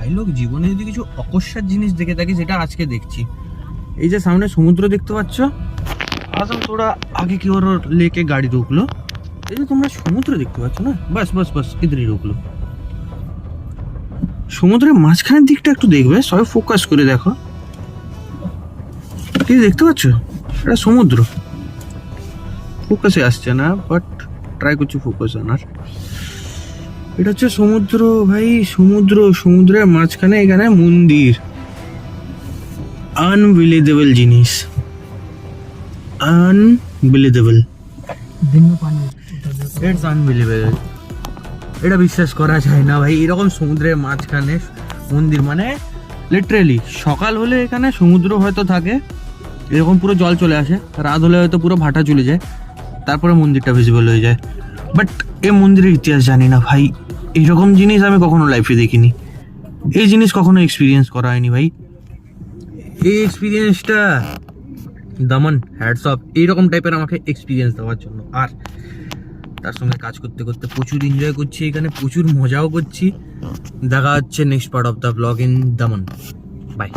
ভাই লোক জীবনে যদি কিছু অকস্মাৎ জিনিস দেখে থাকি সেটা আজকে দেখছি। এই যে সামনে সমুদ্র দেখতে পাচ্ছ, আসলে थोड़ा आगे की ओर लेके गाड़ी रोक लो। এই যে তোমরা সমুদ্র দেখতে পাচ্ছ না, বাস বাস বাস ইধরই রোক লো। সমুদ্রের মাঝখানের দিকটা একটু দেখবে, সবাই ফোকাস করে দেখো। কি দেখতে পাচ্ছ? এটা সমুদ্র, ফোকাসে আসছে না, বাট ট্রাই করছি ফোকাস আনার। এটা হচ্ছে সমুদ্র ভাই, সমুদ্র, সমুদ্রের মাঝখানে এখানে মন্দির। আনবিলিভেবল জিনিস, আনবিলিভেবল, ইটস আনবিলিভেবল। এটা বিশ্বাস করা যায় না ভাই, এরকম সমুদ্রের মাঝখানে মন্দির, মানে লিটারেলি সকাল হলে এখানে সমুদ্র হয়তো থাকে, এরকম পুরো জল চলে আসে, রাত হলে হয়তো পুরো ভাটা চলে যায়, তারপরে মন্দিরটা ভিজিবল হয়ে যায়। বাট এই মন্দিরের ইতিহাস জানি না ভাই, এইরকম জিনিস আমি কখনো লাইফে দেখিনি, এই জিনিস কখনো এক্সপিরিয়েন্স করা হয়নি ভাই। এই এক্সপিরিয়েন্সটা দামান, হ্যাটস অফ এইরকম টাইপের আমাকে এক্সপিরিয়েন্স দেওয়ার জন্য। আর তার সঙ্গে কাজ করতে করতে প্রচুর এনজয় করছি এখানে, প্রচুর মজাও করছি। দেখা হচ্ছে next part of the blog in Daman. By.